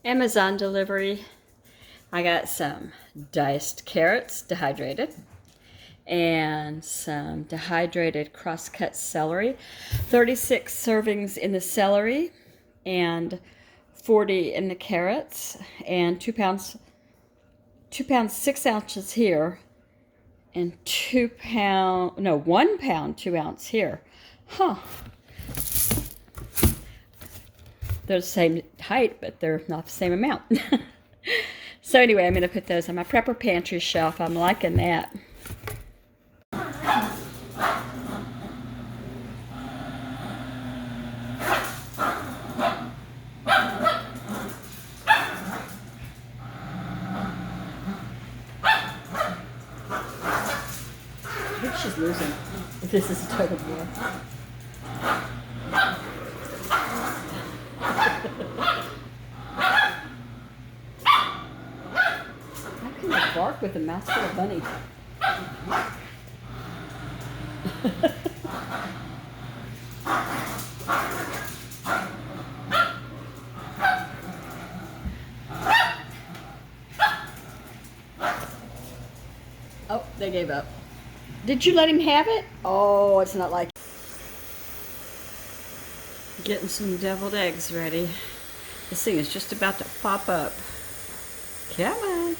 Amazon delivery. I got some diced carrots, dehydrated, and some dehydrated crosscut celery. 36 servings in the celery and 40 in the carrots, and 2 pounds 6 ounces here, and 1 pound 2 ounce here. Huh. They're the same height, but they're not the same amount. So anyway, I'm going to put those on my prepper pantry shelf. I'm liking that. I think she's losing. This is a total war. How can you bark with a mouthful of bunny? Oh, they gave up. Did you let him have it? Oh, it's not like... Getting some deviled eggs ready. This thing is just about to pop up. Come on.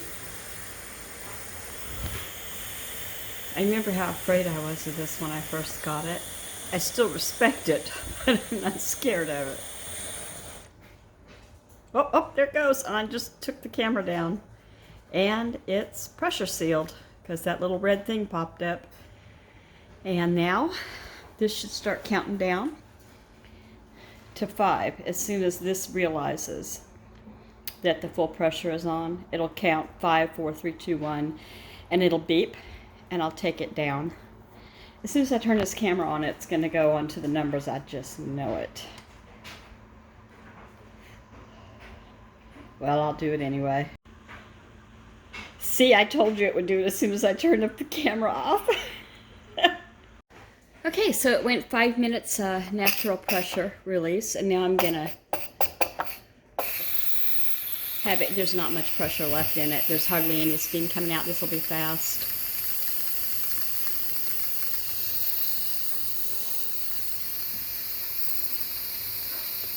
I remember how afraid I was of this when I first got it. I still respect it, but I'm not scared of it. Oh, there it goes. I just took the camera down. And it's pressure sealed because that little red thing popped up. And now this should start counting down to 5. As soon as this realizes that the full pressure is on, it'll count 5, 4, 3, 2, 1, and it'll beep, and I'll take it down. As soon as I turn this camera on, it's going to go onto the numbers. I just know it. Well, I'll do it anyway. See, I told you it would do it as soon as I turned up the camera off. Okay, so it went 5 minutes natural pressure release, and now I'm gonna have it. There's not much pressure left in it. There's hardly any steam coming out. This will be fast.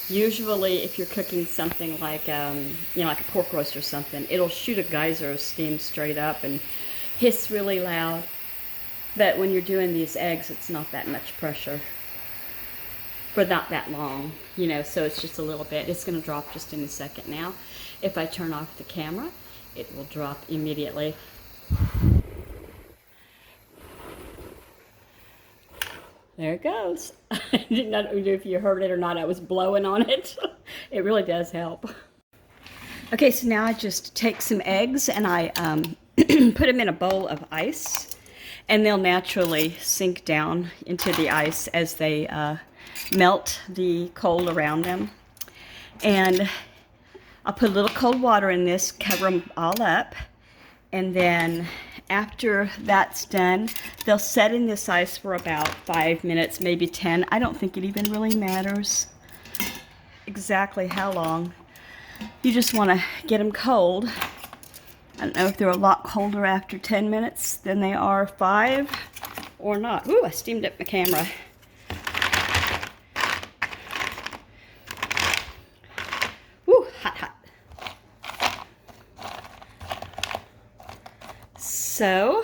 Usually, if you're cooking something like, like a pork roast or something, it'll shoot a geyser of steam straight up and hiss really loud. But when you're doing these eggs, it's not that much pressure for not that long, so it's just a little bit. It's going to drop just in a second now. If I turn off the camera, it will drop immediately. There it goes. I did not know if you heard it or not. I was blowing on it. It really does help. Okay, so now I just take some eggs and I put them in a bowl of ice. And they'll naturally sink down into the ice as they melt the cold around them. And I'll put a little cold water in this, cover them all up. And then after that's done, they'll set in this ice for about 5 minutes, maybe 10. I don't think it even really matters exactly how long. You just want to get them cold. I don't know if they're a lot colder after 10 minutes than they are 5 or not. Ooh, I steamed up my camera. Ooh, hot. So,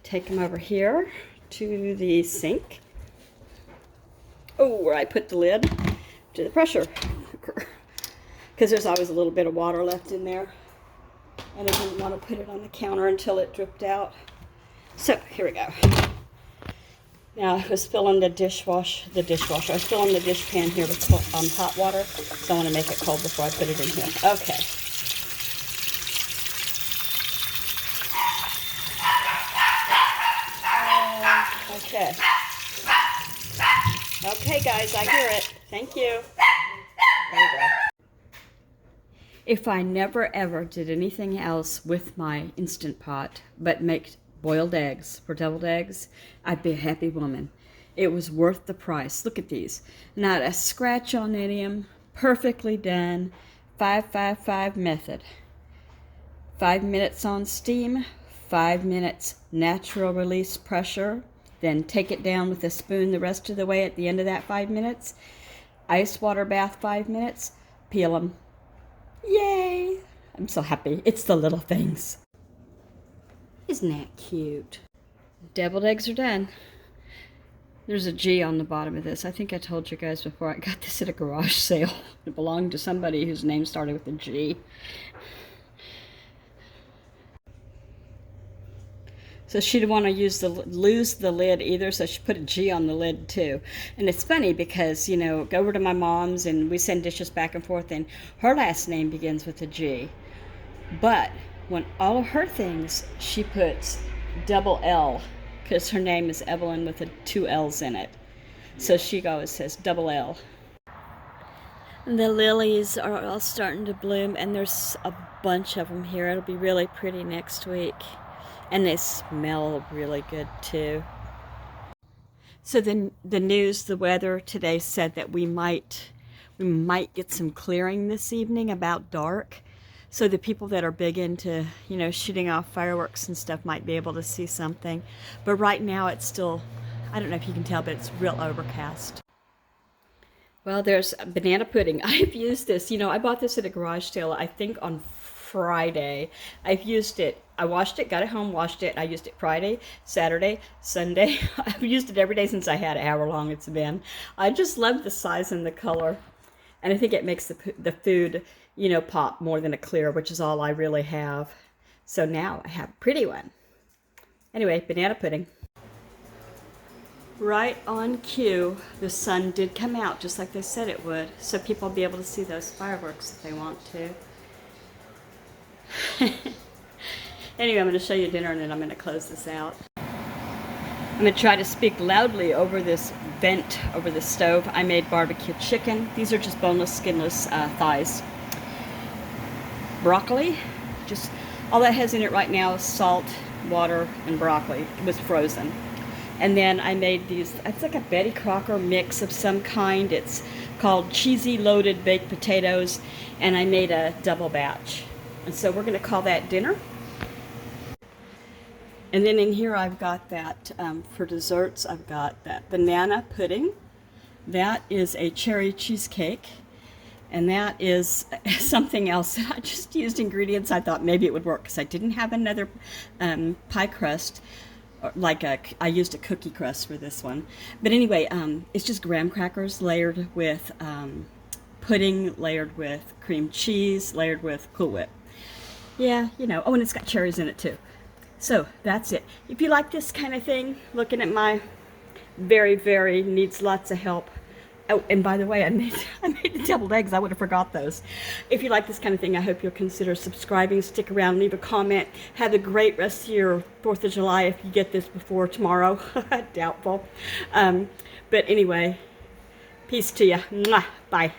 take them over here to the sink. Oh, where I put the lid to the pressure cooker. Because there's always a little bit of water left in there. And I didn't want to put it on the counter until it dripped out. So, here we go. Now, I was filling the dishwasher. I was filling the dish pan here with hot water. So I want to make it cold before I put it in here. Okay. Okay. Okay, guys, I hear it. Thank you. There you go. If I never ever did anything else with my Instant Pot but make boiled eggs for deviled eggs, I'd be a happy woman. It was worth the price. Look at these. Not a scratch on any of them. Perfectly done. 5-5-5 method. 5 minutes on steam, 5 minutes natural release pressure, then take it down with a spoon the rest of the way at the end of that 5 minutes. Ice water bath 5 minutes, peel them. Yay! I'm so happy. It's the little things. Isn't that cute? Deviled eggs are done. There's a G on the bottom of this. I think I told you guys before, I got this at a garage sale. It belonged to somebody whose name started with a G. So she didn't want to lose the lid either, so she put a G on the lid too. And it's funny because, you know, go over to my mom's and we send dishes back and forth, and her last name begins with a G. But when all of her things, she puts double L, because her name is Evelyn with 2 L's in it. So she always says double L. The lilies are all starting to bloom, and there's a bunch of them here. It'll be really pretty next week. And they smell really good too. So then the news, the weather today said that we might get some clearing this evening about dark. So the people that are big into, you know, shooting off fireworks and stuff might be able to see something. But right now it's still, I don't know if you can tell, but it's real overcast. Well, there's banana pudding. I've used this, you know, I bought this at a garage sale, I think on Friday. I've used it. I washed it, got it home, washed it. I used it Friday, Saturday, Sunday. I've used it every day since I had it, however long it's been. I just love the size and the color. And I think it makes the food, you know, pop more than a clear, which is all I really have. So now I have a pretty one. Anyway, banana pudding. Right on cue, the sun did come out just like they said it would. So people will be able to see those fireworks if they want to. Anyway, I'm going to show you dinner and then I'm going to close this out. I'm going to try to speak loudly over this vent over the stove. I made barbecue chicken. These are just boneless, skinless thighs. Broccoli. Just all that has in it right now is salt, water, and broccoli. It was frozen. And then I made these, it's like a Betty Crocker mix of some kind. It's called cheesy loaded baked potatoes, and I made a double batch. And so we're going to call that dinner. And then in here I've got that, for desserts, I've got that banana pudding. That is a cherry cheesecake. And that is something else that I just used ingredients I thought maybe it would work, because I didn't have another pie crust. I used a cookie crust for this one. But anyway, it's just graham crackers layered with pudding, layered with cream cheese, layered with Cool Whip. Yeah, you know. Oh, and it's got cherries in it too. So that's it. If you like this kind of thing, looking at my very needs lots of help. Oh, and by the way, I made the deviled eggs. I would have forgot those. If you like this kind of thing, I hope you'll consider subscribing. Stick around, leave a comment. Have a great rest of your 4th of July if you get this before tomorrow. Doubtful. But anyway, peace to you. Mwah. Bye.